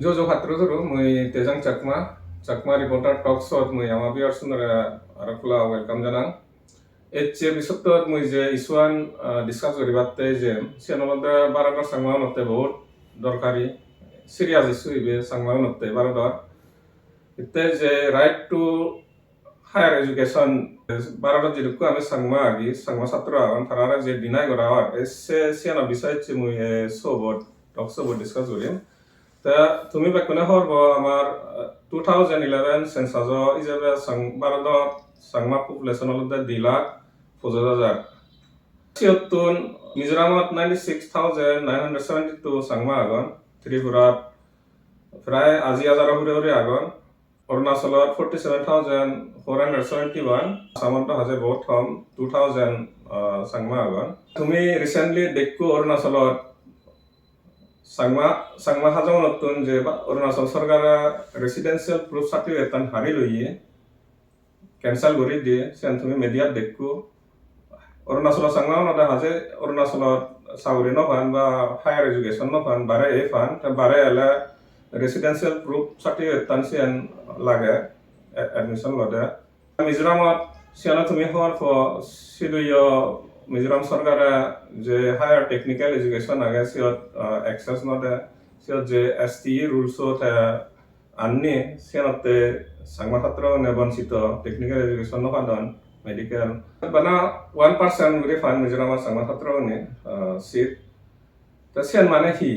Jojo Hatruzuru, my Tejang Chakma reporter talks out my Amabiar Sunara Arakula, welcome Janang. Eche Bisotot Muze Iswan discuss Ribate Jem, Sianolada Barada Sangman of the boat, Dorkari, Syria issue, Sangman of the Barada. It is a right to higher education. Barada Jiruku, I'm a Sangmagi, Sangma Satra, and Tarara J. Deny Gorawa, Siana besides Mui so boat, talks about discuss with him. তুমি বেকুনে হরব আমার 2011 সেন্সাসও ইজাবে Bharat Sangma population হল 2,50,000 সিয়তুন মিজোরামত 96,972 সাংমা আগন ত্রিপুরাত প্রায় আজি হাজার হুরে আগন অরুণাচলত 47,471 আসামত হাজে বহুত কম 2,000 সাংমা আগন তুমি recently দেখো অরুণাচলত Sangma Hajong Notun je Arunachal Sarkara residential proof certificate tan hari loiye cancel gori die sen tumi media dekku Arunachal Sangma nota haje Arunachal sauri no pan ba higher education no pan bare e pan ta bare ala residential proof certificate tan sen lage admission lode Mizoram siana tumi hor for siduyo Mizoram Sarkara je higher technical education age siot access not siot je STEE rules ot anni sianote sangma khatra ne bansito technical education no kadon medical bana 1% guri fan Mizoram sangma khatra ne seat ta sian mane hi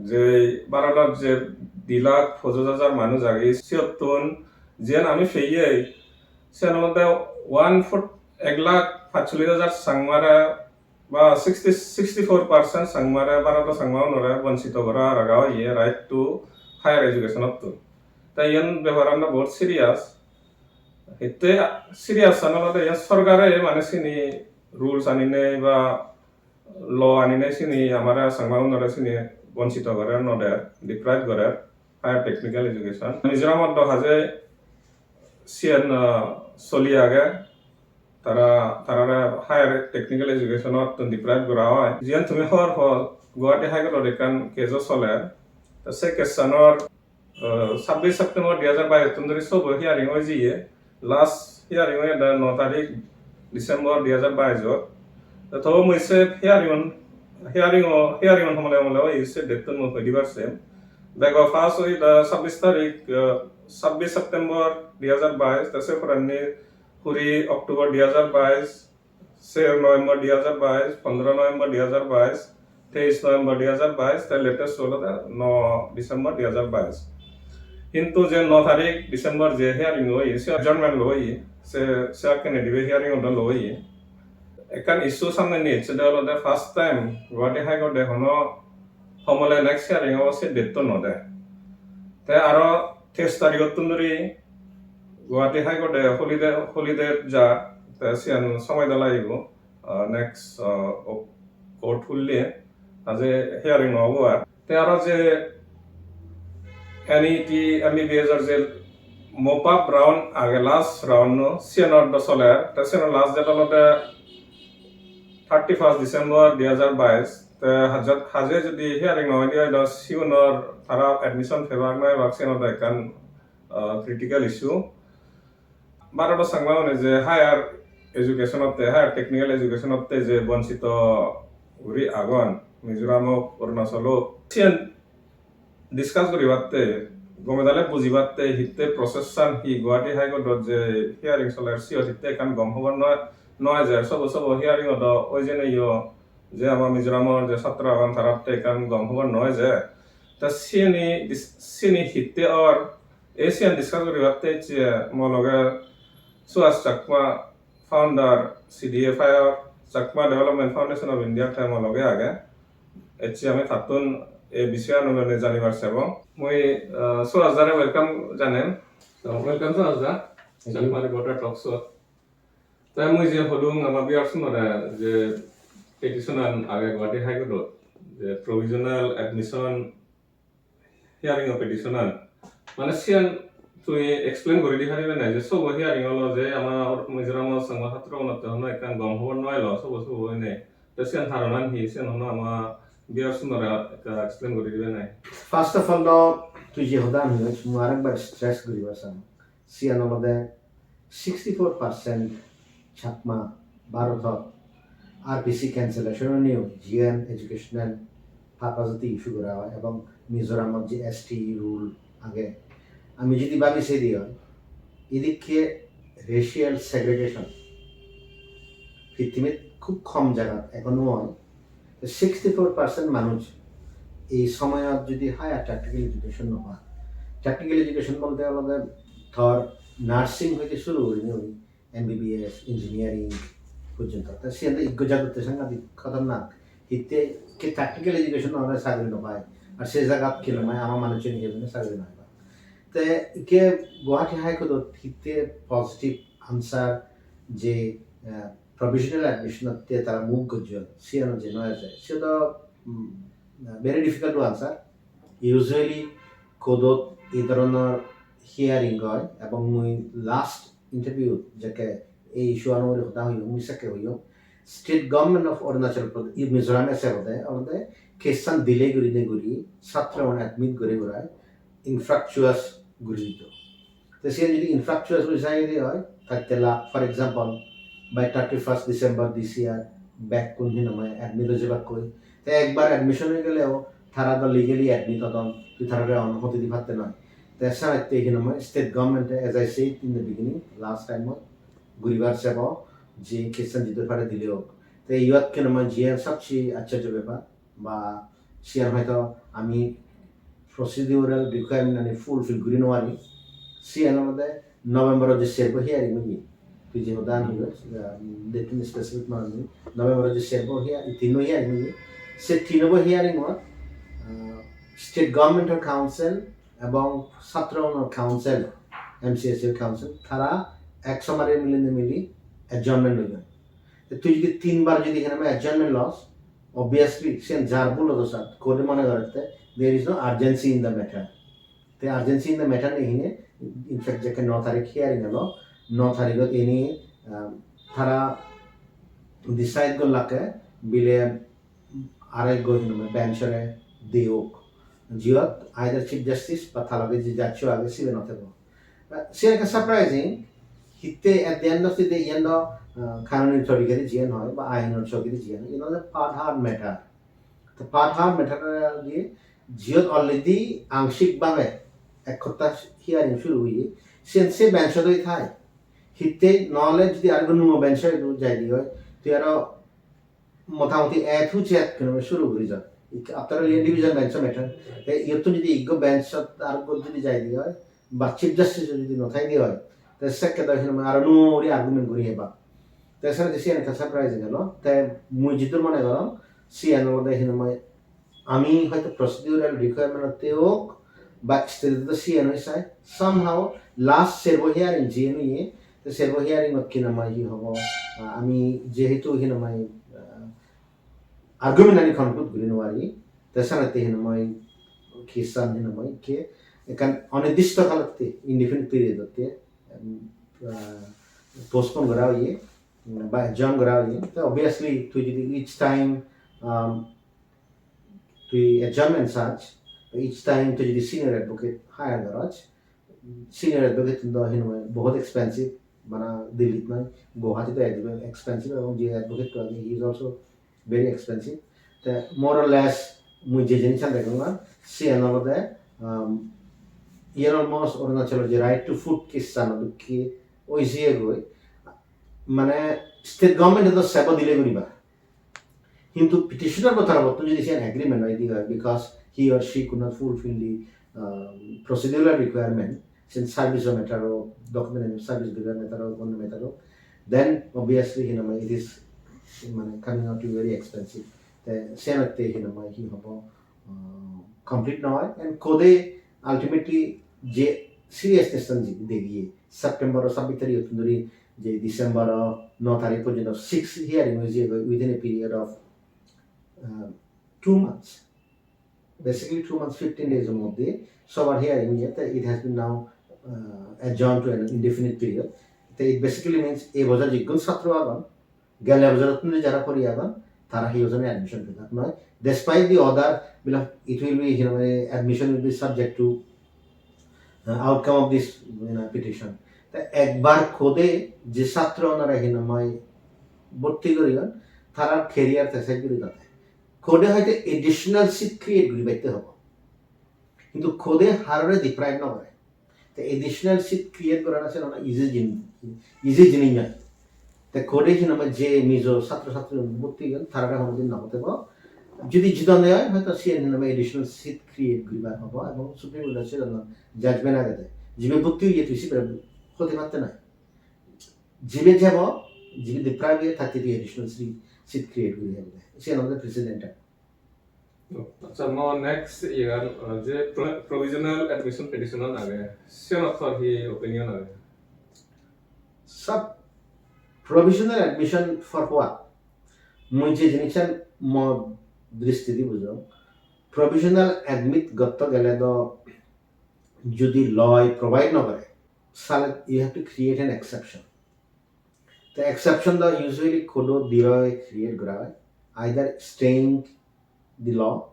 je baradot je 2,50,000 মানুষ age siotun jen ami feye sianode 1,45,000 sangmara বা 64% sangmara barado sangmao nora bansito gora ragao ye right to higher education to tai yan beharanda बहुत serious hitte serious anolade yan sarkare mane sini rules anine ba law anine sini amara sangmao nora sini bansito gora node deprive gora higher technical education Mizoram do haje sian soli age তারা higher technical এডুকেশনত deprive করা হয় যেন তুমি হর গুৱাহাটী হাইকোর্টত একান কেজো চলে সে কেছনৰ 26 সেপ্টেম্বৰ 2022 ধৰি সব hearing হৈ যিয়ে লাষ্ট হিয়াৰিং হৈ 9 তাৰিখ ডিসেম্বৰ 2022 তো মইছে হিয়াৰিং সমলে ইছে ডেটন মই দিবাৰছে বেগ ফাৰ্স্ট হৈ 26 তাৰিখ 26 সেপ্টেম্বৰ 2022 তছে ফৰানি पूरी अक्टूबर 2022 से नवंबर 2022 15 नवंबर 2022 23 नवंबर 2022 ते लेटेस्ट होलो 9 दिसंबर 2022 किंतु जे 9 तारीख दिसंबर जे हियरिंग होई से एडजर्नमेंट होई से सेकंड डिवे हियरिंग होल होई एकान इश्यू सामने नि से दे फर्स्ट टाइम गुवाहाटी हाइकोर्ट दे हनो हमले नेक्स्ट हियरिंग हो से डेट तो न दे ते आरो 23 तारिख तुंदरी Guwahati High Court holiday ja sian সময় দালাইগো নেক্সট কোর্ট খুললে আজে হিয়ারিং হবো আর তে আর যে এনইটি MBBS এর যে মপ আপ রাউন্ড আগে লাস্ট রাউন্ড নো সিয়ানর দসলে তে সিয়ানর লাস্ট ডেট হলো 31 ডিসেম্বর 2022 তে হাজে যদি হিয়ারিং হয় দিয়া সিউনর তারা এডমিশন ফেভার নয় ভ্যাকসিন দা কান ক্রিটিক্যাল ইস্যু বারোটা সাংবাদিক যে higher education higher technical education যে বঞ্চিত উরি আগন মিজোরাম অরুণাচল সিয়ান ডিসকাস করিবাতে গমেদালে বুঝিবাতে হিতে প্রসেসন হি গুৱাহাটী হাইকোর্টত যে হিয়ারিং চলার সিয়ত হিতে কান গম হব নয় যে সব হিয়ারিং ওই যে যে আমার মিজোরামর যে ছাত্র আগন তারাতে কান গম হব নয় যে তা সিনি হিতে আর এসিয়ান ডিসকাস করিবাতে যে মলগে Suhas Chakma founder CDFI or Chakma Development Foundation of India time loge age echi ami tatun e bishay anulone janibar sebo moi Suhas dare welcome janem so welcome Suhas da Chakma reporter talk show tai moi je holung ama biar sunore je petition an age Guwahati High Court je provisional admission hearing of petition an mane sian তুই explain কৰি দি হাৰিবে নাই যে সব hearing হলো যে আমাৰ মিজোৰাম সংঘ ছাত্ৰ উন্নত হন একান গম হবৰ নয় ল সব হয় নাই তেছিয়ান ধাৰণান হি সেন হন আমাৰ বিয়াৰ সুন্দৰ এক্সপ্লেইন কৰি দিবে নাই ফার্স্ট অফ অল তুই যে হদান হইছ মু আরেকবার স্ট্রেস করিবা সাম সিয়ান মধ্যে 64% ছাকমা ভারত RPC cancellation নিউ জিএন এডুকেশনাল পারপাজতে ইস্যু করা হয় এবং মিজোরামত যে STE রুল আগে আমি যদি ভাবি সেই দিয়ে এদিকে রেশিয়াল সেগ্রেগেশন পৃথিবীর খুব কম জায়গা এখনো হয় 64% মানুষ এই সময়ত যদি হায়ার টেকনিক্যাল এডুকেশন নহয় টেকনিক্যাল এডুকেশন বলতে আমাদের ধর নার্সিং হইতে শুরু করি MBBS ইঞ্জিনিয়ারিং পর্যন্ত তা সে ইজ্ঞ জাগতে সাংঘাতিক খতরনাক হিতে কে টেকনিক্যাল এডুকেশন আমরা চাকরি নপায় আর সে জায়গা কিলো নয় আমার মানুষের নিজের জন্য চাকরি নয় তে কে গুৱাহাটী হাইকোর্টত হিতে পজিটিভ আনসার যে প্রভিশনাল অ্যাডমিশনতে তারা মুভ করছে সিয়ানো যে নয় যায় সেটা very difficult to answer usually কোডত এই ধরনের হিয়ারিং হয় এবং মুই লাস্ট ইন্টারভিউ যাকে এই ইস্যু আনোর কথা হইল মিসাকে হইল স্টেট গভর্নমেন্ট অফ অরুণাচল প্রদেশ মিজোরাম আছে ওদের কেসান দিলে ঘুরি ছাত্র অ্যাডমিট করে ঘুরায় ইনফ্রাকচুয়াস ঘুরিত তো সে যদি ইনফ্রাকচুয়াস বুঝাই দিয়ে হয় থাকতে for example by 31st December this year back কোন দিন আমায় অ্যাডমিট হয়ে যাবার কই তো একবার অ্যাডমিশন হয়ে গেলেও তারা তো লিগেলি অ্যাডমিট হতাম তুই তারা অনুমতি দি পারতে নয় তো এছাড়া এখানে আমায় স্টেট গভর্নমেন্টে as I said in the beginning last time ঘুরিবার সেবা যে কেসান দিতে পারে দিলেও তো ইয়াত কেন আমার জিয়ার সবচেয়ে আশ্চর্য ব্যাপার বা সিয়ার হয়তো আমি procedural requirement and fulfill green wari see another November of the serbo hearing me pj hodan hiyo detin specific man November of the serbo here tino hearing me se tino hearing what state government council এবং ছাত্র council MCS council তারা এক সমারে মিলি adjournment হইবে তুই যদি তিনবার যদি এখানে adjournment loss obviously sen jarbul do sat kode mane garate there is no urgency in the matter the urgency in the matter ne in fact jake 9 tarikh hearing halo 9 tarikh eni thara decide gollake bile arai go hinu benchore deok jiot either chief justice বা থালাবে যে যাচ্ছ আগে সিবে নথেবো সে একটা surprising হিতে at the end of the day কানুনি তরিকারি জিয়ান হয় বা আইনের চৌকিতে জিয়ান হয় এগুলো পাঠার ম্যাটার তো পাঠার ম্যাটার দিয়ে জিয়ত অলরেডি আংশিকভাবে এক সপ্তাহ হিয়ারিং শুরু হয়ে সে বেঞ্চই থাই হিতে নহলে যদি আর কোনো বেঞ্চ যাই দিয়ে হয় তুই আরো মোটামুটি এথু চেক শুরু করে যা আপনার ডিভিশন বেঞ্চ ম্যাটার ইয়তো যদি ইগো বেঞ্চ আর যদি যাই দিয়ে হয় বা চিফ জাস্টিস যদি নথাই দিয়ে হয় তো সেকে আর নুরি আর্গুমেন্ট করি হেবা তাছাড়া যে সিয়ান একটা সারপ্রাইজিং হলো তাই মুই জিতুর মনে করম সিয়ান মধ্যে হিনময় আমি হয়তো প্রসিডিউরাল রিকোয়ারমেন্টতে হোক বা স্টেট সিয়ান হয়ে চাই সামহাও লাস্ট সেরবো হিয়ারিং জিএন ইয়ে তো সেরবো হিয়ারিং কিনময় হি হব আমি যেহেতু হিনময় আর্গুমেন্ট আনি কনক্লুড করি নোৱাৰি তাছাড়া হিনময় কিসান হিনময় কে এখান অনির্দিষ্ট কালতে ইনডিফিনিট পিরিয়ডতে পোস্টপোন করা হইয়ে by John Gravity. So obviously, to each time to adjournment such, each time to the senior advocate hire garage. Senior advocate in the बहुत expensive, बना दिल्ली में गुवाहाटी तो expensive और जो advocate तो he is also very expensive. तो more or less मुझे जिन चंद देखूँगा see another there. Here almost Arunachal the right to food किस साल तो कि वैसे ही हुए মানে স্টেট গভর্নমেন্ট তো সেবা দিলে করিবা কিন্তু পিটিশনার কথা বলতো যদি সে এগ্রিমেন্ট হয় দি হয় because he or she could not fulfil the procedural requirement since service matter ও ডকুমেন্ট সার্ভিস বিভাগ ম্যাটার ও অন্য ম্যাটার ও দেন অবভিয়াসলি ইট ইজ মানে coming out to very expensive সে নতে হি হব কমপ্লিট নহয় এন্ড কোদে আলটিমেটলি যে সিরিয়াসনেস দিয়ে সেপ্টেম্বর 27 তারিখ ধরে যে ডিসেম্বর 9 তারিখ পর্যন্ত 6 হিয়ারিং হয়েছে within a period of 2 months basically 2 months 15 days এর মধ্যে সবার হিয়ারিং হয়েছে it has been now adjourned to an indefinite period তো ইট বেসিক্যালি মিন্স এই বছর যোগ্য ছাত্র আগাম গেলে বছরত যারা করি আগাম তারা এই ওজনে অ্যাডমিশন পেতে নয় despite the other it will be admission will be subject to outcome of this petition. তা একবার খোদে যে ছাত্র ওনারা হিনময় ভর্তি করিগন তারা ক্যারিয়ার তেসাই করি কথা খোদে হয়তো এডিশনাল সিট ক্রিয়েট করি বাইতে হব কিন্তু খোদে হাররে ডিপ্রাইভ না করে তা এডিশনাল সিট ক্রিয়েট করার আছে না ইজি জিনিস না তা খোদে হিনময় যে মিজো ছাত্রছাত্রী ভর্তি গেল তারা কোনোদিন না হতে পারো যদি জিতন দেওয়া হয় হয়তো সে হিনময় এডিশনাল সিট ক্রিয়েট করিবার হব এবং সুপ্রিম কোর্ট আছে জাজমেন্ট আগে দেয় জিবে ভর্তি হয়ে তুই হতে পারতে না জিবে যাব জিবে ডিপ্রাইভ হয়ে থাকতে তুই এডিশনাল সিট ক্রিয়েট করি হবে সে আমাদের প্রেসিডেন্ট আচ্ছা মো নেক্সট ইয়ার যে প্রভিজনাল এডমিশন পিটিশনাল আগে সেনথর হি ওপিনিয়ন আগে সব provisional admission for what মুই যে জিনিসের দৃষ্টি দি বুঝো provisional admit গত গেলে তো যদি লয় প্রোভাইড না করে সালে you have to create an exception the exception the usually kodo diroy create gra either staying the law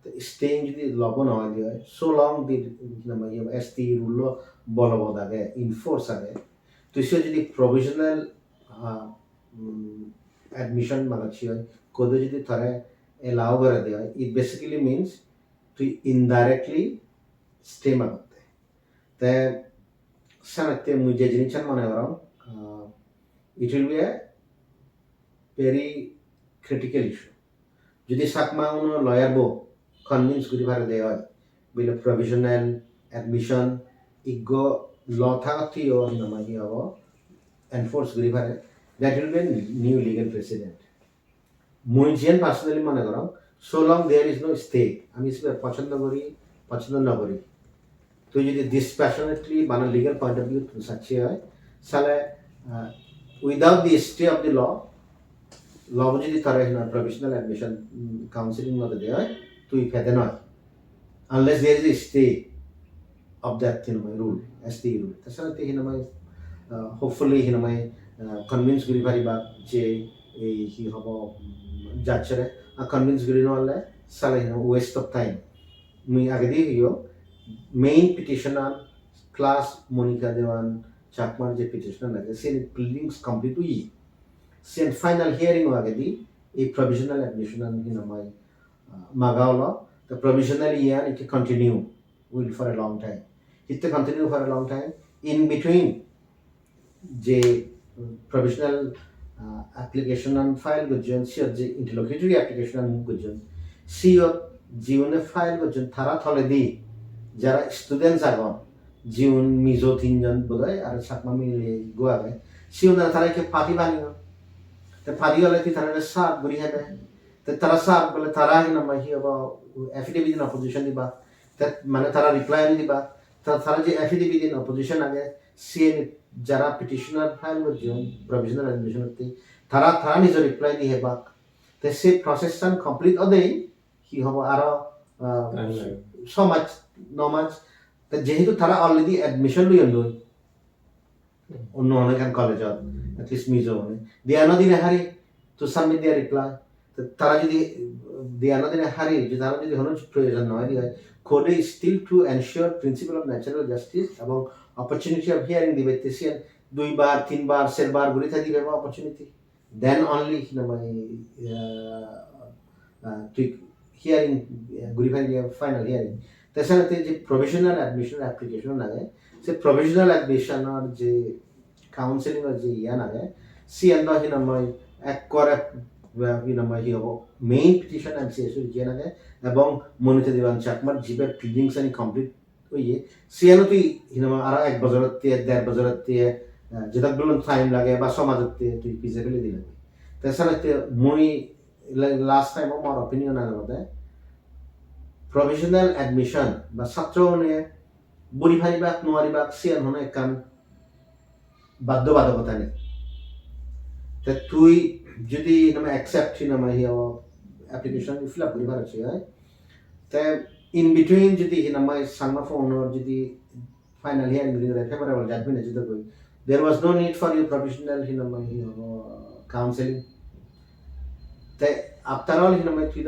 the staying the law no idea so long the STE rule bolo bodage enforce age to so যদি provisional admission magachi hoy kodo যদি thare allow করে দেয় it basically means to indirectly stay magotte te sanate mujhe jinichan mone karo it will be a very critical issue যদি সাকমা উনো lawyer বো convince করি পারে দেয় হয় বলে প্রভিশনাল অ্যাডমিশন ইগো ল থাকতি ও নমাই হব এনফোর্স করি পারে that will be new legal president মুই যেন পার্সোনালি মনে করো so long there is no stay আমি পছন্দ করি পছন্দ না করি তুই যদি ডিসপ্যাশনেটলি মানে লিগ্যাল পয়েন্ট অফ ভিউ সাচ্ছি হয় তাহলে without the stay of the law যদি তারা provisional admission counseling মধ্যে দেয় হয় তুই ফেদে নয় unless there is a stay of that rule STE rule তাছাড়া তো hopefully convince করি পারিবা যে এই কি হব যাচ্ছে কনভিন্স করি নহলে সালে ওয়েস্ট অফ টাইম মুই আগে দিয়ে মেইন পিটিশনার ক্লাস মনিকা দেওয়ান Chakmas যে petition লাগে সে pleadings complete হুই সে ফাইনাল হিয়ারিং আগে দি এই provisional admission হিনময় মাগাওলা the provisional year it continue will for a long time it continue for a long time in between যে provisional application and file গজন সে যে interlocutory application and গজন সিও জীবনে file গজন তারা থলে দি যারা স্টুডেন্টস আগন জীবন মিজো তিনজন বোধহয় আর চাকমা মিলে গোয়াবে সিওনা তারা কে পার্টি বানিও তো পার্টি হলে কি তারা সাত গুড়ি হবে তো তারা সাত বলে তারা হি হব এফিডেভিট ইন অপোজিশন দিবা মানে তারা রিপ্লাই দিবা তারা যে এফিডেভিট ইন অপোজিশন আগে সিএন যারা পিটিশনার ফাইল করছেন প্রভিশনাল এডমিশন তারা নিজের রিপ্লাই দিয়ে হেবা তো সে প্রসেসটা কমপ্লিট অদেই কি হব আরো সমাজ নমাজ যেহেতু তারা অলরেডি এডমিশন লই লই অন্য অনেক কলেজত at least মিজোরামে দিয়ানদিনে hurry to submit their reply তারা যদি দিয়ানদিনে হারি যে তারা যদি হন প্রয়োজন নয় দিয়ে কোডে still to ensure principle of natural justice এবং অপরচুনিটি অফ হিয়ারিং দিবে তেসিয়ান দুইবার তিনবার চারবার ঘুরে থাকি দেবে অপরচুনিটি দেন অনলি তুই হিয়ারিং ঘুরি ফাইন ফাইনাল হিয়ারিং তাছাড়া যে প্রভিশনাল অ্যাডমিশন অ্যাপ্লিকেশন লাগে সে প্রভিশনাল অ্যাডমিশনের যে কাউন্সিলিংয়ের যে লাগে সি এন্ড এক করে হি হব মেইন পিটিশন MCS যে লাগে এবং মনিতে দিবান চাকমার জিবের প্লিডিংস আনি কমপ্লিট হইয়ে সিয়ানো তুই আর এক বছরত দেড় বছরত যেটা বলুন টাইম লাগে বা সমাজত তুই পিছে ফেলে দিলে তাছাড়া মই লাস্ট টাইম আমার অপিনিয়ন আগে provisional admission বা ছাত্র নিয়ে বুড়ি ফারিবাক নোয়ারিবাক সিয়ান হনে কান বাধ্যবাধকতা নেই তা তুই যদি অ্যাকসেপ্ট অ্যাপ্লিকেশন ফিল আপ করি পারছি হয় তা ইন বিটুইন যদি সাংমা ফোনর যদি ফাইনাল হিয়ারিং ফেভারেবল জাজমেন্ট যদি কই there was no need for your professional counseling তা after all তুই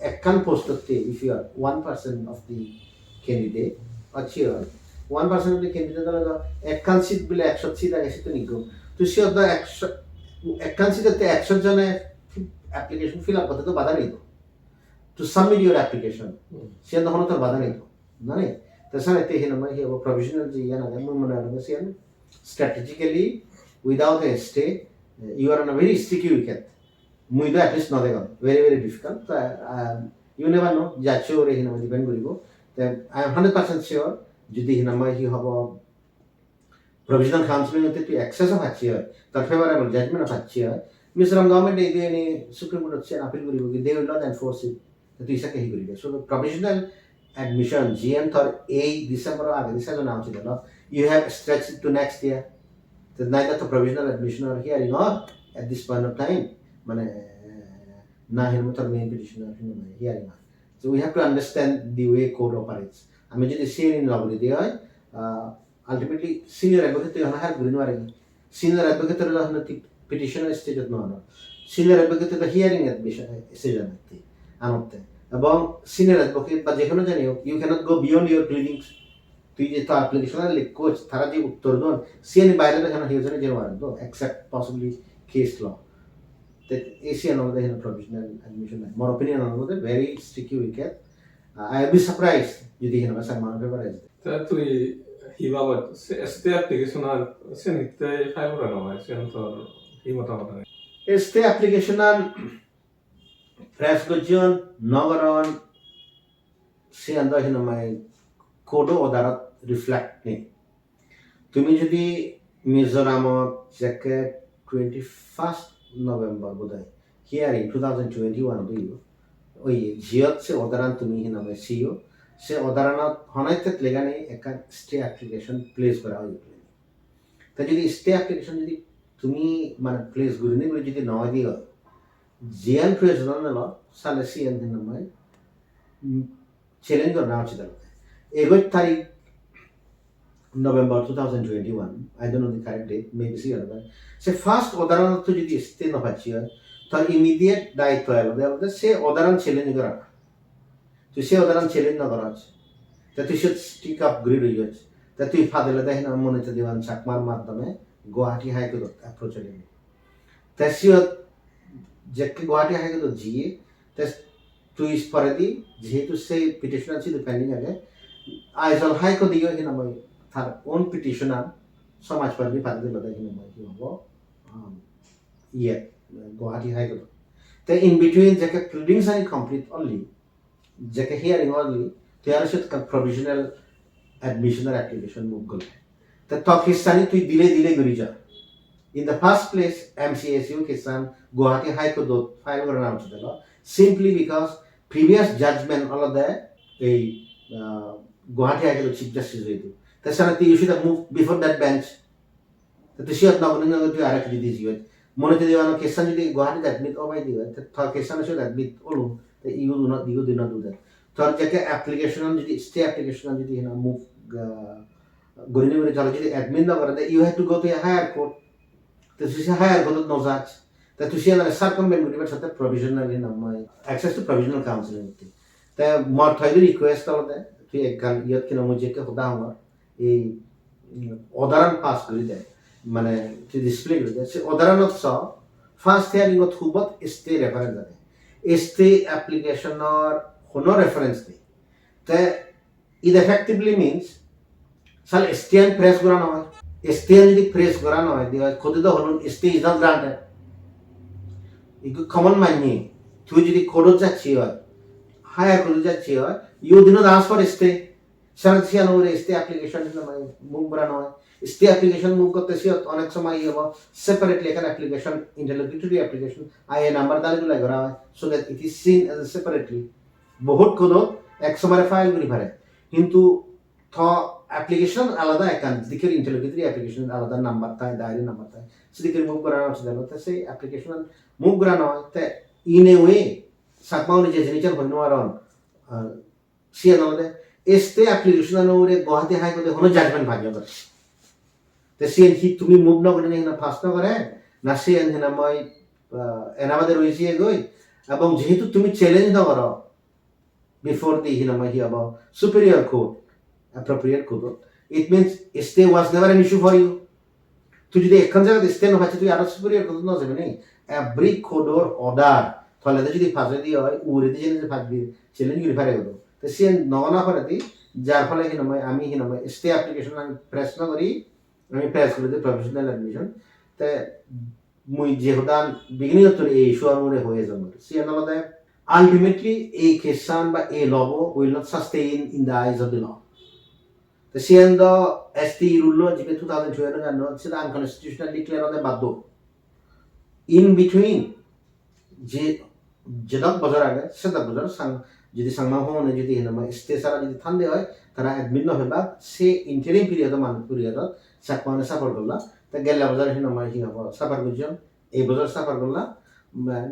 একখান post if you are 1% of the candidate or cheer 1% of the candidate একখান সিট বলে 100 সিট আগে সেটা নিগো তো সে অত 100 একখান সিটতে 100 জনে অ্যাপ্লিকেশন ফিল আপ করতে তো বাধা নেই to submit your application সে তখন তো বাধা নেই মানে তাছাড়া এতে হেন মানে হিয়াবো প্রভিশনাল যে ইয়ানা গেম মনে রাখবে সে strategically without a stay you are on a very sticky wicket মুইদো at least not very difficult you never know যাচ্ছে ওরে হেন ডিপেন্ড করিব I am 100% sure যদি হেন মানে হি হবো provisional counseling হতে তুই access of হাচ্ছি হয় তার favorable judgment of হাচ্ছি হয় Mizoram government এই দিয়ে সুপ্রিম কোর্ট হচ্ছে আপিল করিব কি they will not enforce it তুই ইসাকে হি করিবে so the provisional admission GM thor এই ডিসেম্বর আগে ডিসেম্বর নাও ছিল you have stretched it to next year so neither the provisional admission or hearing or at this point of time মানে না হেন মতর main petition hearing so we have to understand the way court operates আমি যদি seen in লগলি দিয়ে হয় ultimately senior advocate হনা হার গুরিন ওয়ারে senior advocate এর হনা petitioner stage of no senior advocate the hearing admission stage আনতে আনতে এবং senior advocate বা যেখানে জানি you cannot go beyond your pleadings তুই যে তো অ্যাপ্লিকেশন এর কোচ তারা যে উত্তর দেন সিএন বাইরে দেখানো হিউজনে যে ওয়ারেন্ট তো except possibly case law that ACN on the provisional admission more opinion on the very sticky wicket I will be surprised যদি হেন ভাষা মান ফেভারাইজ তা তুই হিবাবত স্টে অ্যাপ্লিকেশন আর সেনিতে ফাইল করা হয় সেন তো হি মতামত নাই Este applicational press gojjon nogaron se anda hina mai kodo odarat reflect ne তুমি যদি মিজোরামত যেকে 21st নভেম্বর বোধহয় হিয়ারিং 2021 দিও ওই জিয়ত সে অদারান তুমি হিনা মে সিও সে অদারানত হনাইতে লেগানে একটা স্টে অ্যাপ্লিকেশন প্লেস করা হয় তা যদি স্টে অ্যাপ্লিকেশন যদি তুমি মানে প্লেস গুরিনি করে যদি নয় দিও জিএন প্রেসিডেন্ট নল সালে সিএন হিনা মে চ্যালেঞ্জ না আছে দল 11 তারিখ November 2021 I don't know the correct date maybe see other se first odaran to jodi stay na pachi hoy tar immediate daitto alo se odaran challenge kora tu se odaran challenge na kora that you should stick up grid hoy that tu fadela dehna monete diwan chakmar মাধ্যমে Guwahati high court approach হলেন তাসিও যেকে Guwahati high court জিয়ে তাস তুই পরদি যেহেতু সে petitioner ছিল pending আগে Aizawl high court দিও কিনা মই তার ওন পিটিশনার সমাজ পার্টি পার্টি লদা কিনা মই কি হবো ইয়ে গুয়াহাটি হাইকোর্ট তে ইন বিটুইন যেকে প্লিডিংস আর কমপ্লিট অনলি যেকে hearing only there should provisional admission or application move gol the top hissani tu dile guri ja in the first place MCSU kisan Guwahati High Court file korana hocchilo simply because previous judgment all of the Guwahati High Court chief justice hoitu tasana you should have moved before that bench that she had not going to arrest this year monete diwano kisan jodi Guwahati admit obai diwa the kisan should admit olu that you do not do that তোর যেকে application যদি stay application যদি না move গরিনে গরিনে চলে যদি admin না করে you have to go to a higher court তো সে হায়ার কোর্ট নো জাজ তা তুই সে সার্কামভেন্ট করিবার সাথে প্রভিশনালি না অ্যাক্সেস টু প্রভিশনাল কাউন্সিলিং হতে তা মর থাইলে রিকোয়েস্ট হতে তুই এক গান ইয়াত কিনা মুজেকে হদা আমার এই অদারান পাস করে দেয় মানে তুই ডিসপ্লে করে দেয় সে অদারানত স ফার্স্ট হিয়ারিং অত হুবত স্টে রেফারেন্স দেয় স্টে অ্যাপ্লিকেশনর কোনো রেফারেন্স নেই তে it effectively means সাল স্টেন প্রেস করানো হয় স্টেন যদি প্রেস করানো হয় দিও খোদিত হলো স্টে ইজ নট গ্রান্টেড ইকু কমন মানি তুই যদি কোর্ট যাচ্ছি হয় হায়ার কোর্ট যাচ্ছি হয় you did not ask for stay সারসিয়ান ওর স্টে অ্যাপ্লিকেশন মানে মুভ করানো হয় স্টে অ্যাপ্লিকেশন মুভ করতে সে অনেক সময় ইয়ে হবে সেপারেটলি একটা অ্যাপ্লিকেশন ইন্টারলোকিউটরি অ্যাপ্লিকেশন আইএ নাম্বার দাঁড়িয়ে তুলে করা হয় so that it is seen as separately বহুত কোনো এক সময় ফাইল করি পারে কিন্তু থ অ্যাপ্লিকেশন আলাদা একান দিকের ইন্টারলোকিউটরি অ্যাপ্লিকেশন আলাদা নাম্বার থাকে ডায়েরি নাম্বার থাকে সেদিকে মুভ করানো হচ্ছে তো সেই অ্যাপ্লিকেশন মুভ করানো হয় তে ইন এ ওয়ে সাকমাউনি যে জিনিসের হইন আর সিএন আমাদের এসতে অ্যাপ্লিকেশন ওরে গুয়াহাটি হাইকোর্টে কোনো জাজমেন্ট ভাগ্য করে তে সিএন হি তুমি মুভ না করে না ফাস্ট না করে না সিএন হেনা মই এনাবাদের রয়েছে গই এবং যেহেতু তুমি চ্যালেঞ্জ না করো before the hinama hi about superior court appropriate court It means stay was never an issue for you. তুই যদি এখন জায়গায় stay নভাচ্ছে তুই আরো superior করতে না যাবে নি every কোডর অর্ডার তাহলে যদি ফাজে দিয়ে হয় উড়ে দিয়ে যে ফাজবি চ্যালেঞ্জ করে পারে গেল তো সে নগনা করে দি যার ফলে কি নয় আমি কি নয় স্টে অ্যাপ্লিকেশন আমি প্রেস না করি আমি প্রেস করে দিই প্রফেশনাল অ্যাডমিশন তে মুই যে হদান বিগিনিং তোর এই ইস্যু আমরে হয়ে যাবে সে নলদে ultimately a question বা a law will not sustain in the eyes of the law. The siendo STE rule jibe 2012 ganno sida unconstitutional declare ode baddo. In between যে যেদক বছর আগে সেদক বছর যদি সাংমা হনে যদি হেনমা স্টে সারা যদি থানদে হয় তারা অ্যাডমিট ন হইবা সে ইন্টারিম পিরিয়ড মান পিরিয়ড চাকমানে সাফার করলা তা গেলা বছর হেনমা হি হবো সাফার করজন এই বছর সাফার করলা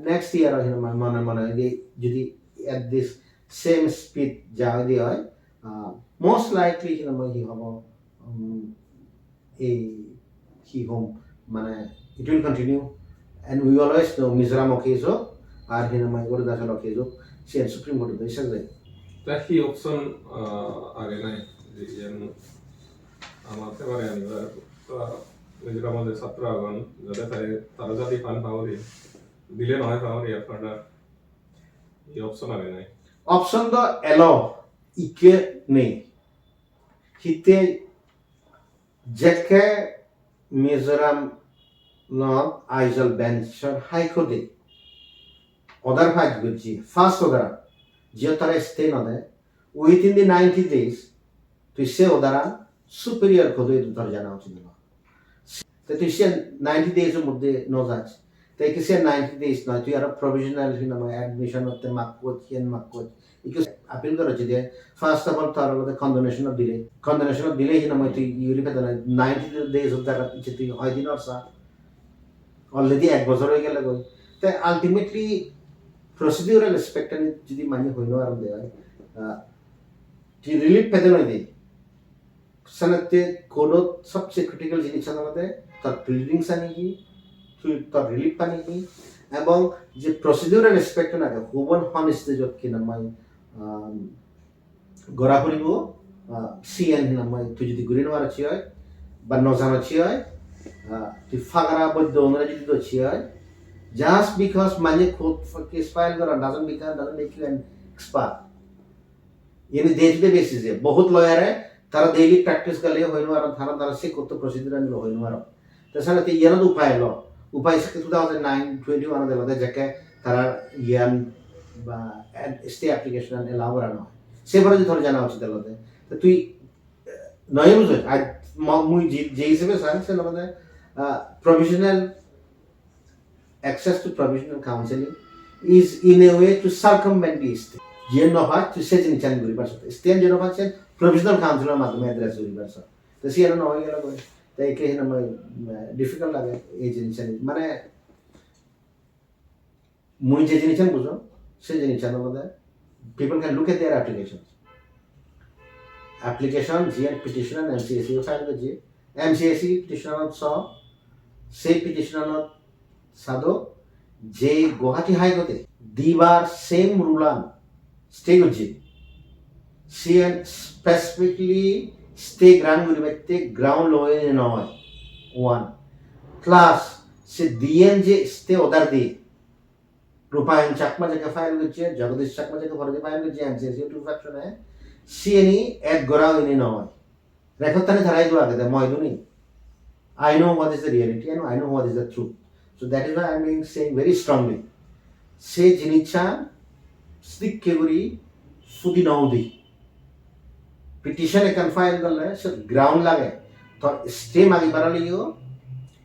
নেক্সট ইয়ার হেনমা মনে মনে যদি এট দিস সেম স্পিড যা দিয়ে হয় মোস্ট লাইকলি হেনমা হি হবো এই হি হোম মানে it will continue and we always know Mizoram occasion আর হেনমা Arunachal occasion সে সুপ্রিম কোর্টে দেশে যায় তা কি অপশন আগে নাই যে আমাতে পারে আনিবার মিজোরাম যে ছাত্রগণ যাতে তারা যদি ফান্ড পাওয়ারি দিলে নয় পাওয়ারি আপনারা এই অপশন আগে নাই অপশন তো এলো ইকে নেই হিতে যেকে Mizoram not Aizal Benchor High Court. Other fact which first order, Jotare stay on there within the 90 days to say Odara superior Kodu to Tarjana. That is 90 days of the no such. Take say 90 days now to your provisional admission of the Makot and Makot. Because appeal to first of all, the condonation of delay. Condonation of delay in a mighty you repeat 90 days of that I did not say. Already এক বছর হয়ে গেলে গই তাই ultimately procedural এসপেক্টে যদি মানে হইনো আর দেয় কি রিলিফ পেতে নয় দেই সনতে কোড সবচেয়ে ক্রিটিক্যাল জিনিস আমাদের তার প্রিলিডিংস আনি কি তার রিলিফ পানি কি এবং যে প্রসিডিউরাল এসপেক্ট না হুবন হন স্টেজত কি নামাই গড়া করিব সিএন নামাই তুই যদি ঘুরে নেওয়ার আছে হয় বা নজানো আছে হয় the fagara but the owner did the cheer just because money code for case file doesn't make you an expert in the day-to-day basis बहुत lawyer है तारा daily practice कर लिया होइनो आराम थारा तारा से कोत्तो procedure अंदर होइनो आराम तैसा नहीं ये ना तो उपाय लो उपाय से 2009-21 दे लगे जैके तारा यान बा stay application allow करना से बड़ा जो थोड़ा जाना उचित लगे तो तू नहीं मुझे आज मुझे जेई से भी साइंस से लगे provisional access to provisional counseling is in a way to circumvent the state. ये नफा to say जिन चंद गुरी पर सकते state जो नफा चंद provisional counselor माध्यम address गुरी पर सकते तो सी अनु नॉय गया कोई तो एक ही ना मैं difficult लगे ये जिन चंद मने मुझे जिन चंद बुझो से जिन चंद मतलब people can look at their applications GN petitioner and MCSE file the G MCSE petitioner saw সেই পিটিশনার সাদো যে গুয়াহাটি হাইকোর্টে দিবার সেম রুলান স্টে করছে সে স্পেসিফিকলি স্টে গ্রাউন্ড করিবাতে গ্রাউন্ড লয়ে নয় ওয়ান প্লাস সে দিয়েন যে স্টে অর্ডার দিয়ে রূপায়ণ চাকমা জায়গা ফাইল করছে জগদীশ চাকমা জায়গা ফরদে ফাইল করছে এমসিএসি টু ফ্যাকশনে সিএনই এক গড়াও ইনি নয় রেকর্ড তানে ধারাই দেওয়া আগে ময়দুনি I know what is the reality and I know what is the truth. So that is why I am saying very strongly. Say jinicha stick keguri sudi naudi. Petition can file galle so ground lage. तो stay magi baraliyo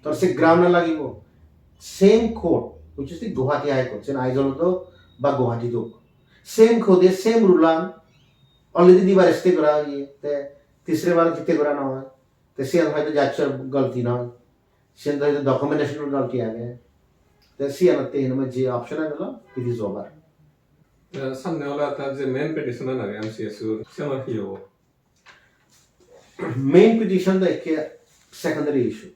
तो से ground na lagibo. Same court which is the Guwahati High Court. Sen Aizol to ba Guwahati to. Same code same rulan already di bar stay kora ye te तीसरे बार कितने करा ना हो तो से हमारे जाचर गलती ना से तो डॉक्यूमेंटेशन में गलती आ गए तो से अलग ते इनमें जे ऑप्शन है ना इट इज ओवर सामने वाला था जो मेन पिटिशन ना एमसीएस से ना ही हो मेन पिटिशन तो एक सेकेंडरी इशू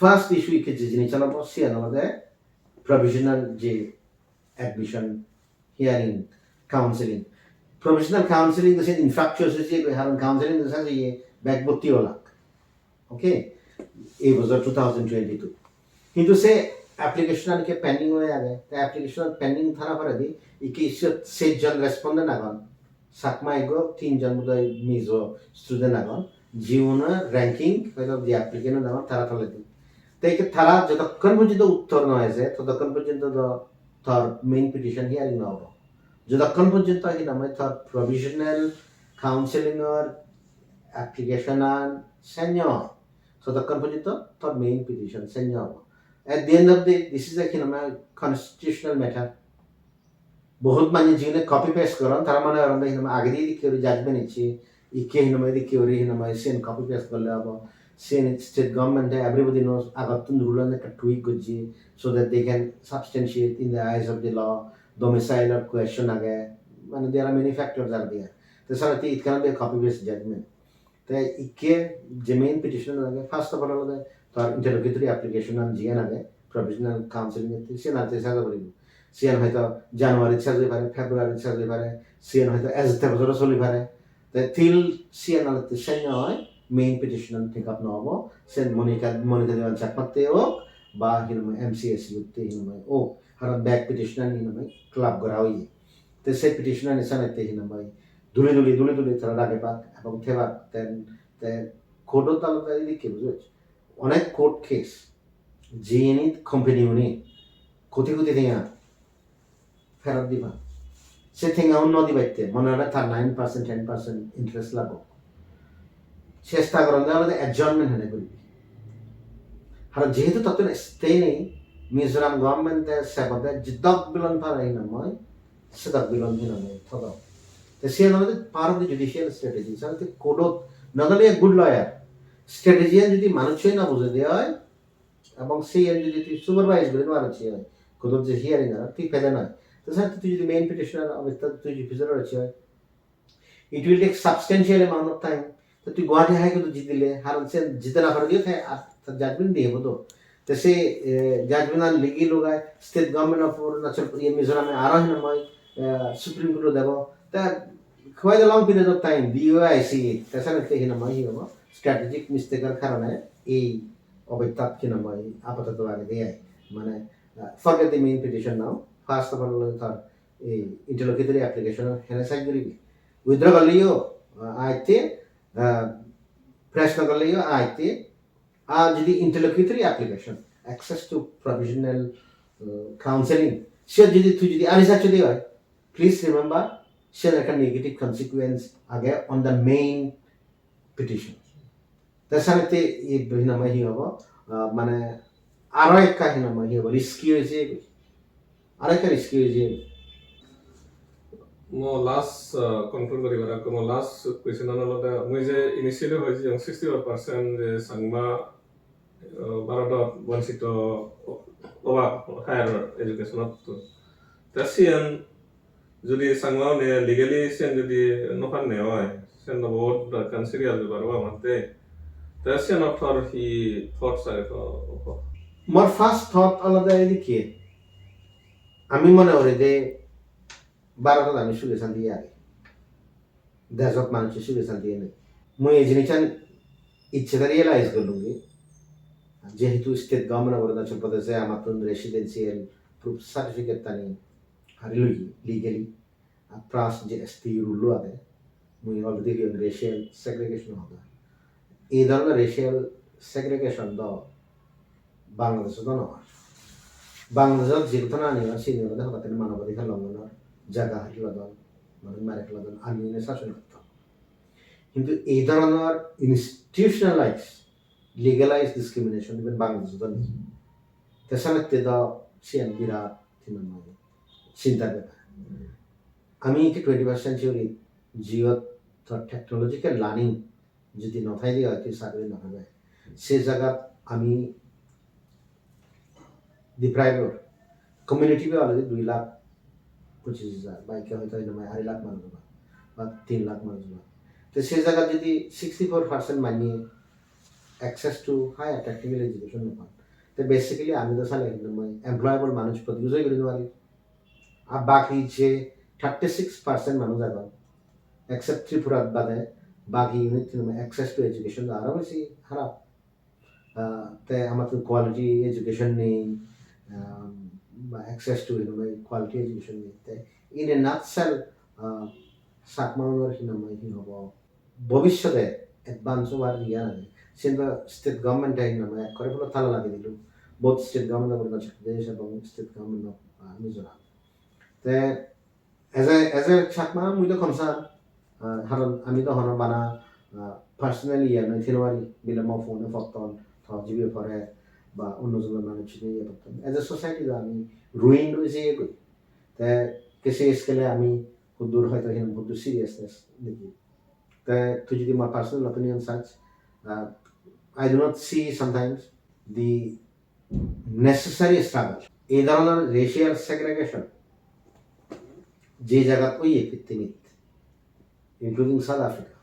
फर्स्ट इशू के जिसने चला बहुत से ना होता है provisional J admission hearing counselling Professional counseling is infrastructure haron counseling is ye backboti wala. Okay, এই বছর 2022 কিন্তু সে অ্যাপ্লিকেশন আনকে পেন্ডিং হয়ে আগে তা অ্যাপ্লিকেশন পেন্ডিং থানা পরে দি ইকি 6 জন রেসপন্ডেন্ট আগন সাকমা এগো 3 জন বোধহয় মিজো স্টুডেন্ট আগন জীবনে র্যাঙ্কিং হয়তো যে অ্যাপ্লিকেন্ট আগন তারা তলে দি তাই তারা যতক্ষণ পর্যন্ত উত্তর না হয়েছে ততক্ষণ পর্যন্ত তার মেইন পিটিশন হিয়ারিং না হবো যতক্ষণ পর্যন্ত কি নামে তার প্রভিশনাল কাউন্সেলিং এর অ্যাপ্লিকেশন আন সেন্য ততক্ষণ পর্যন্ত তার মেইন পিটিশন সেন্য হবো at the end of the this is a constitutional matter বহুত মানে যিনে কপি পেস্ট করেন তারা মানে আমরা হিনামা আগে দিয়ে কেউ জাজমেন্ট ইচ্ছি ইকে হিনামা দি কেউ হিনামা সেন কপি পেস্ট করলে হবো সেন স্টেট গভর্নমেন্ট everybody knows আগাতুন রুল এন্ড একটা টুইক করছি so that they can substantiate in the eyes of the law domicile or question আগে মানে there are many factors are there so sir it cannot be a copy paste judgment তাই ইকে যে main petition আগে first of all হলো তার ইন্টারোগেটরি application আন GN আগে provisional counselling এতে সে নাতে সাজা করিব সিএন হয়তো জানুয়ারি সাজে পারে ফেব্রুয়ারি সাজে পারে সিএন হয়তো এজতে বছর চলি পারে তাই তিল সিএন আলতে সেন্য হয় মেইন পিটিশন ঠিক আপ নহব সেন মনিকা দেওয়ান চাকমাতে হোক বা হিনমে এমসিএস ইউতে হিনমে ও হারা ব্যাক পিটিশন হিনমে ক্লাব করা হই তো সেই পিটিশন নিসানেতে হিনমে দুলি তারা ডাকে পাক এবং থেবা তেন তে কোর্টত তালতে দিকে বুঝছ অনেক কোর্ট কেস জিএনই কোম্পানি উনি কোটি থেকে ফেরত দিবা সে থেকে অন্য দিবাইতে মনে হয় তার 9% 10% ইন্টারেস্ট লাগো চেষ্টা করেন তাহলে অ্যাডজর্নমেন্ট হয়ে করবি আর যেহেতু তত স্টে নেই মিজোরাম গভর্নমেন্টের সেবাতে জিদক বিলন পারাই নয় সেদক বিলন নয় থদ তো সে আমাদের part of the judicial strategy সাথে কোডত not only a good lawyer strategy যদি মানুষই না বুঝে দেওয়া হয় এবং সেই যদি তুই সুপারভাইজ করে নেওয়ার আছে হয় কোথাও যে হিয়ারিং আর তুই ফেলে নয় তো স্যার তুই যদি মেইন পিটিশনার অবস্থা তুই যদি ভিজিটর আছে হয় it will take substantial amount of time তো তুই গুয়াহাটি হাইকোর্টে জিতিলে হারণ সে জিতে না পারে দিয়ে আর জাজমেন্ট দিয়ে হতো তো সে জাজমেন্ট আর লিগি লোগায় স্টেট গভর্নমেন্ট অফ অরুণাচল মিজোরামে আরো হিনময় সুপ্রিম কোর্টে দেব তা খুয়াই the long period of time ডিওআইসি তাছাড়া হিনময় হি হবো স্ট্র্যাটেজিক মিস্টেকের কারণে এই অবৈতাপ হিনময় আপাতত আগে দেয় মানে forget the main petition now first of all তার এই ইন্টারলোকিটরি অ্যাপ্লিকেশন হেনে সাইড করিবি উইথড্র করলেও আইতে প্রশ্ন করলেও আইতে আর যদি interlocutory application access to provisional counselling সে যদি তুই যদি আরিসাচ দিয়ে হয় প্লিজ রিমেম্বার সে একটা নেগেটিভ কনসিকুয়েন্স আগে অন দ্য মেইন পিটিশন তাছাড়া এই হিনাময় হি হব মানে আরো একটা হিনাময় হি হব রিস্কি হয়েছে আরেকটা রিস্কি হয়েছে মো লাস্ট কনক্লুড করিব আর মো লাস্ট কোয়েশ্চন আনলতে মই যে ইনিশিয়ালি হইছে 60% যে সাংমা ভারত বঞ্চিত অবা হায়ার এডুকেশনত তাসিয়ান যদি সাংমা নে লিগালি সেন যদি নফান নে হয় সেন বহুত কনসিডার করবা মাতে তাসিয়ান অফার হি থটস আর মোর ফার্স্ট থট আলাদা এদিকে আমি মনে করি যে ভারতত আমি সুখে শান্তি আগে দেশত মানুষের সুখে শান্তি নেই মই এই জিনিসটা ইচ্ছেটা রিয়েলাইজ করলুম যেহেতু স্টেট গভর্নমেন্ট অফ অরুণাচল প্রদেশে আমার তো রেসিডেন্সিয়াল প্রুফ সার্টিফিকেট তানি হারিলই লিগেলি প্লাস যে STEE রুল আছে মই অলরেডি রেশিয়াল সেগ্রিগেশন হবে এই ধরনের রেশিয়াল সেগ্রিগেশন দ বাংলাদেশে তো নয় বাংলাদেশত যে ঘটনা নিয়ে সেই নিয়ে হঠাৎ মানবাধিকার লঙ্ঘনের জায়গা হারিলাদন মানে মারে ফেলাদন আইনে শাসন করত কিন্তু এই ধরনের ইনস্টিটিউশনালাইজ লিগালাইজ ডিসক্রিমিনেশন ইভেন বাংলাদেশে নেই তেসানাতে দ সিয়ান বিরাট চিন্তার ব্যাপার আমি কি 21st সেঞ্চুরি জিওত টেকনোলজিক্যাল লার্নিং যদি নথাই দিয়ে হয়তো চাকরি নহবে সে জায়গাত আমি ডিপ্রাইভর কমিউনিটি অলরেডি 2,25,000 বাইকে হয়তো 2.5 লাখ মানুষ বা 3 লাখ মানুষ তো সেই জায়গা যদি 64% মানিয়ে access to higher technical education নপান তো বেসিক্যালি আমি তো চালে এমপ্লয়েবল মানুষ প্রতিযোগী করে পারি আর বাকি যে 36% মানুষ এখন except Tripura বাদে বাকি ইউনিট অ্যাক্সেস টু এডুকেশন আরও বেশি খারাপ। তাই আমাদের কোয়ালিটি এডুকেশন নেই বা অ্যাক্সেস টু কোয়ালিটি এডুকেশন নেই। তাই ইন এ নাটসেল চাকমাউনৰ কি হ'ব ভৱিষ্যতে এডভান্স হোৱাৰ ৰিয়া নাই। কিন্তু ষ্টেট গভৰ্ণমেণ্টে এক করে ফেলে তালা লাগিয়ে দিল, both state government of Arunachal Pradesh এবং স্টেট গভর্নমেন্ট অফ মিজোরাম। তে এজ এ চাকমা মুই তো কনসার্ন, কারণ আমি তো হন বানা পার্সোনালি নয় থেরোয়ারি বিলে মো ফোনে ফতন জিবি পরে বা অন্যজনের মানুষ ইয়ে করতাম। এজ এ সোসাইটি আমি রুইন হয়েছে ইয়ে করি। তে কেসে স্কেলে আমি হুদুর হয়তো হুদুর সিরিয়াসনেস দেখি। তে তুই যদি my personal opinion such, I do not see sometimes the necessary struggle. এই ধরনের রেশিয়াল সেগ্রেগেশন যে জায়গাত ওই পৃথিবীত ইনক্লুডিং সাউথ আফ্রিকা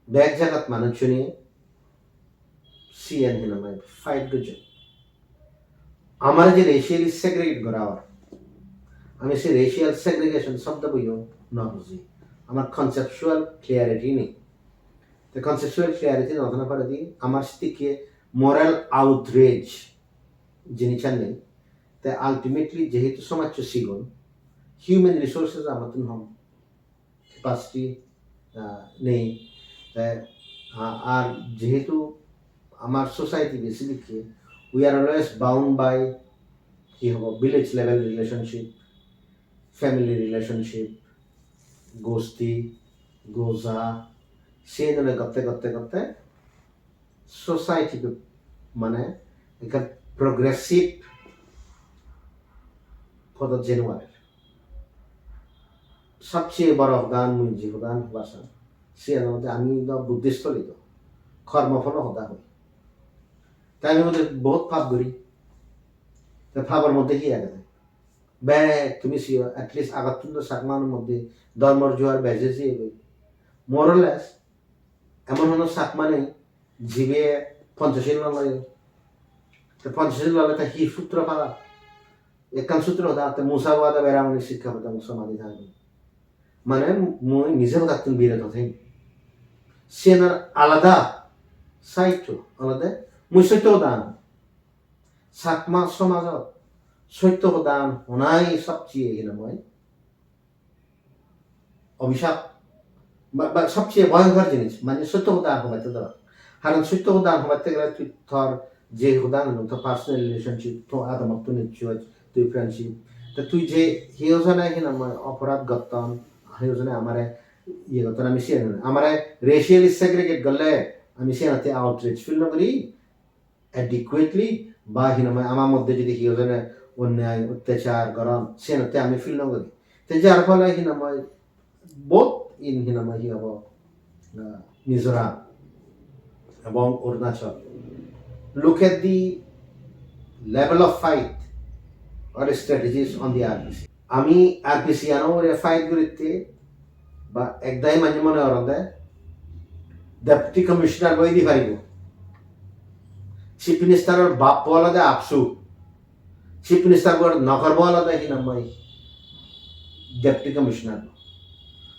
ব্যাক জায়গাত মানুষ নিয়ে সিএন ফাইট করছে আমার যে রেশিয়ালি সেগ্রেগেট করা হয়, আমি সেই রেশিয়াল সেগ্রেগেশন শব্দ বইও না বুঝি, আমার কনসেপচুয়াল ক্লিয়ারিটি নেই। তো কনসেপচুয়াল ক্লিয়ারিটি নতুন করে দিই আমার থেকে মোরাল আউটরেজ জিনিসটা নেই। তাই আলটিমেটলি যেহেতু সমাজ সিগুন হিউম্যান রিসোর্সেস আমার তো হম ক্যাপাসিটি নেই। তাই আর যেহেতু আমার society basically we are always bound by কি হব village level relationship, family relationship, গোষ্ঠী গোজা সেই ধরনের করতে করতে করতে সোসাইটিকে মানে একটা প্রগ্রেসিভ পদত জেনুয়ারের সবচেয়ে বড় অবদান মুই যে অবদান বাসা সে মধ্যে আমি বুদ্ধিস্থলিত কর্মফল হতা হই। তাই আমি মধ্যে বহুত ভাব করি। ভাবের মধ্যে কি আগে বে তুমি অ্যাটলিস্ট আগাতুন চাকমানের মধ্যে ধর্মর জোয়ার বেজেছি মোরলেস এমন হলো চাকমা নেই জিবে 50 লাগে। তো 50 লাগে তা হি সূত্র পালা একান সূত্র হতা মুসাবাদা বেড়ামনি শিক্ষা হতাম সমাধি থাকবে মানে মই নিজেও থাকতেন বিরত থাকি সে আলাদা সাহিত্য আলাদা মুই সত্য দান চাকমা সমাজত সত্য দান হনাই সবচেয়ে মই অভিশাপ বা সবচেয়ে ভয়ঙ্কর জিনিস মানে সত্য দান হবাইতে দেওয়া। কারণ সত্য দান হবাইতে গেলে তুই ধর যে উদান তো পার্সোনাল রিলেশনশিপ তো আদমত্ব নিশ্চয় তুই ফ্রেন্ডশিপ তো তুই যে হিওজনে অপরাধ গতন হিওজনে আমারে ইয়ে গতন আমি সে আমারে রেশিয়ালি সেগ্রেগেট গলে আমি সে নাতে আউটরিচ ফিল নকরি অ্যাডিকুয়েটলি বা আমার মধ্যে যদি হিওজনে অন্যায় অত্যাচার গরম সে নাতে আমি ফিল নকরি। তো যার ফলে বোথ ইন হি হব মিজোরাম এবং Arunachal look at the level of fight or strategies on the RPC. আমি RPC আনোরে ফাইট করিতে বা একদাই মানে মনে হরদে ডেপুটি কমিশনার বই দি পারিব চিফ মিনিস্টারের বাপ বলাদে আপসু চিফ মিনিস্টার বড় নকর বলাদে কি নামাই ডেপুটি কমিশনার।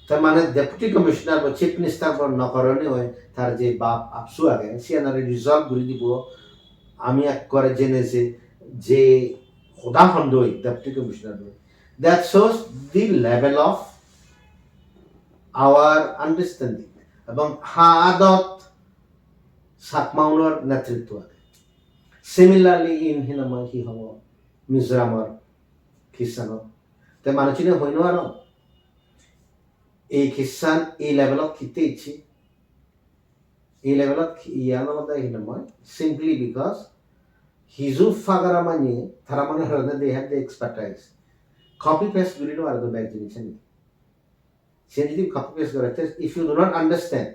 তার মানে ডেপুটি কমিশনার বা চিফ মিনিস্টার বড় নকরণে হয় তার যে বাপ আপসু আগে সে আনারে রিজলভ করে দিব। আমি এক করে জেনেছি যে খোদা খন্ডই deputy commissioner that shows the level of our understanding এবং হাদত চাকমাউনের নেতৃত্ব আছে। সিমিলারলি ইন কি হব মিজোরামর খ্রিস্টানত তে মানুষিনে হইন আর এই খ্রিস্টান এই লেভেলত খিতে ইচ্ছি এই লেভেলত ইয়ানো মই simply because হিজু ফাগারা মানে তারা মানে হরদে they have the expertise copy paste গুলিনো আর তো ব্যাক জিনিস নেই সে যদি copy paste করে if you do not understand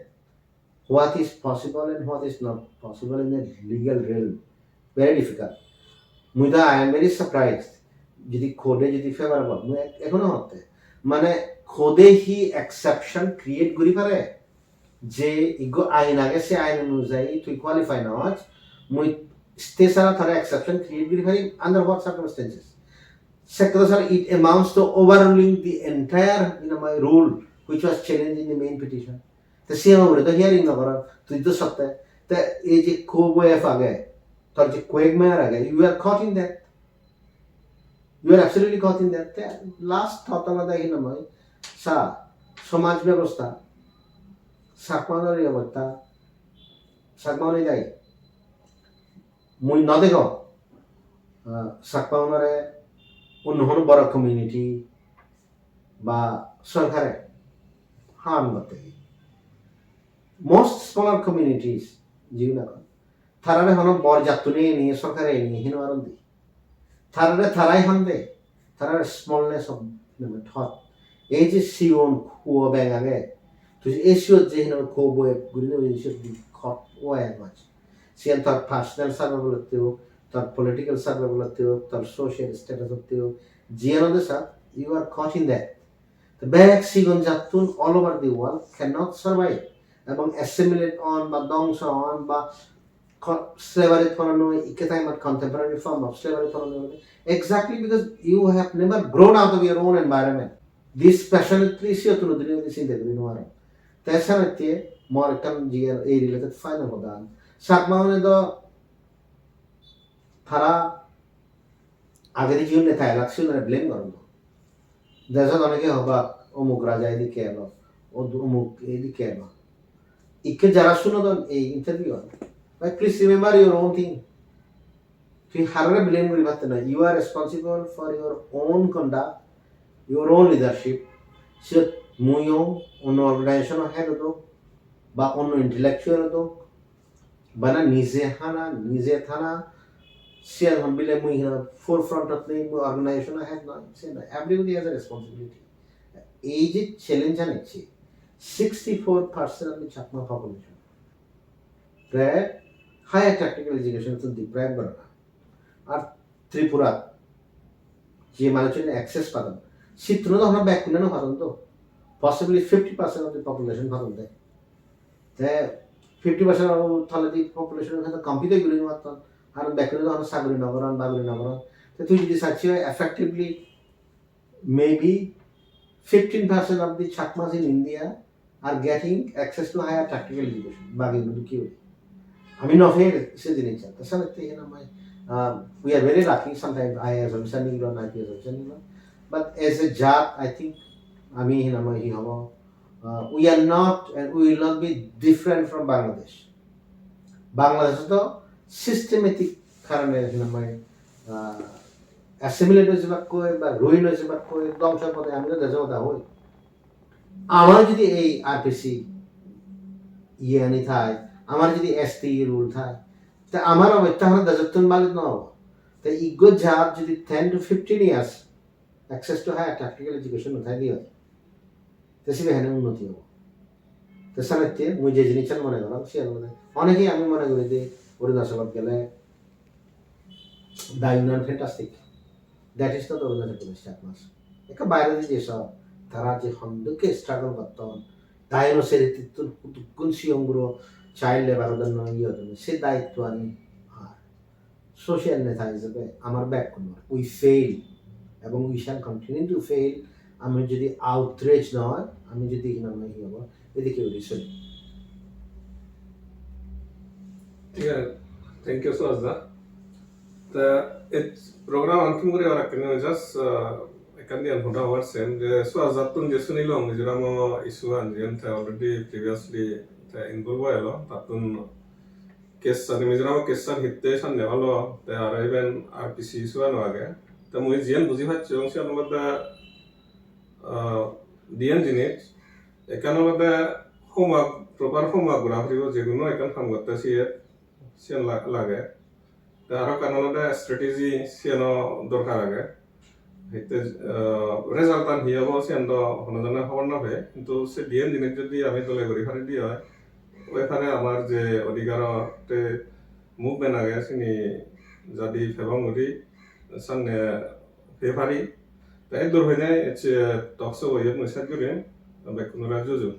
what is possible and what is not possible in the legal realm very difficult. মুইদা I am very surprised যদি খোদে যদি favourable মুই এখনো হতে মানে খোদে হি এক্সেপশন ক্রিয়েট করি পারে যে ইগো আইন আগে সে আইন অনুযায়ী তুই কোয়ালিফাই না হস মুই স্টেশন থারা এক্সেপশন ক্রিয়েট করি পারি under what circumstances sector sir it amounts to overruling the entire my rule which was challenged in the main petition. The same over the hearing of to the sabta the age ko boy fage tar je quagmire age you are caught in that. You are absolutely caught in that. The last thought of the hinamai sa samaj ব্যবস্থা সাকমানের অবস্থা সাকমানে যাই মুই না দেখো সাকমানে অন্য কোনো বড় community বা সরকারে হাম করতে most smaller communities জীবনা কর থারারে হন বড় যাত্রী নিয়ে সরকারে নিয়ে হিন আরন দি থারারে থারাই হন দে থারারে স্মলনেস অফ থট এই যে সিওন খুয়া ব্যাং আগে তুই এসিও যে হিন খো বয়ে গুলিনে ওই এসিও দি খট ওয়া মাছ সিয়ান তার পার্সোনাল সার্ভাইভাল হতেও তার পলিটিক্যাল সার্ভাইভাল হতেও তার সোশ্যাল স্ট্যাটাস হতেও জিয়ানোদের সাথ you are caught in that. The back sigon jatun all over the world cannot survive এবং assimilate on বা ধ্বংস on বা slavery ফরানো ইকেতাইমার contemporary form of slavery ফরানো exactly because you have never grown out of your own environment. This passionately siya tuno dili ni sinde dili no ara. Tesanate more kan jier a related final hodan. Sakmaone do thara আগের জীবন নেতা election blame করো দেশত অনেকে হবা অমুক রাজা এদিকে এলো অমুক এদিকে এলো ইকে যারা শুনো এই ইন্টারভিউ ভাই please remember your own thing তুই হারে ব্লেম করি পারতে না you are responsible for your own conduct your own leadership সে মুইও অন্য অর্গানাইজেশনও হেড হতো বা অন্য ইন্টেলেকচুয়াল হতো বা না নিজে হানা নিজে থানা Sian Hambile Mui forefront of the organization I have not seen. Everybody has a responsibility. Age challenge and 64% of the Chakma population. Where higher technical education to deprive Barana. Or Tripura. Je management access padan. She threw the back in no possibly 50% of the population padan there. There 50% of the population has a computer green water. আর ব্যাকরণ হলো সাগরী নগরণ বাগরী নগরণ তো তুই যদি search effectively maybe 15% of the Chakmas in India are getting access to higher technical education বাগি কি আমি নফের সেদিনই চাই তো সামনে থেকে না মাই we are very lucky sometimes I as sending on I as sending on but as a job I think আমি না মাই হবো we are not and we will not be different from Bangladesh তো সিস্টেমেটিক কারণে মানে assimilate হয়েছে বা কই বা রুইন হয়েছে বা কই ধ্বংসের পথে আমি তো দেশে কথা হই আমার যদি এই আরপিসি আনি থাকে আমার যদি এসটি রুল থাকে তা আমার অবস্থা হলো দেশত্বন মালিক না হবো তাই ইগো জাব যদি 10 to 15 years access to higher technical education উঠাই দিয়ে তো সে হেনে উন্নতি হবো তো সামনে মুই যে জিনিসটা মনে করলাম সে অনেকেই আমি মনে করি যে Arunachal gele the union fantastic that is not Arunachal Pradesh Chakmas eka বাইরে যে সব তারা যে হন্দকে স্ট্রাগল করতেন দায়নো সেরিত কোন সিয়ংগুলো চাইল্ড লেবারের জন্য সে দায়িত্ব আমি আর সোশ্যাল নেতা হিসেবে আমার ব্যাক করব উই ফেল এবং we shall continue to fail আমি যদি আউটরিচ না হয় আমি যদি এখানে হব এদিকে resale Thank you so much. The program अंतिम करे और करने में just करने अनहोना और सेम जो सो आजातुन जो सुनी लो मिजोराम इशू अंजन था already previously था involve हुआ है लो तातुन केस सारे मिजोराम केस सारे हिट्टे सान ने वालो ते arrival RPC इशू आना आ गया तो मुझे जियन बुझी बात चोंग से अनुमत DN जिनेट एक अनुमत homework proper homework ग्राफरी वो जेगुनो एक काम करता सी সিয়ান লাগে আরো কারণে স্ট্র্যাটেজি সিয়ান দরকার লাগে হইতে রেজাল্ট আন হিয়াব সিয়ান তো হনজনে খবর না হয় কিন্তু সে ডিএন দিনে যদি আমি দলে করি ফারে দি হয় ওইখানে আমার যে অধিকারতে মুভমেন্ট আগে সিনি যদি ফেবংরি সামনে ফেফারি তাই দূর হইনে টকসো হইব মইসাত করে বেকুনরা জুজু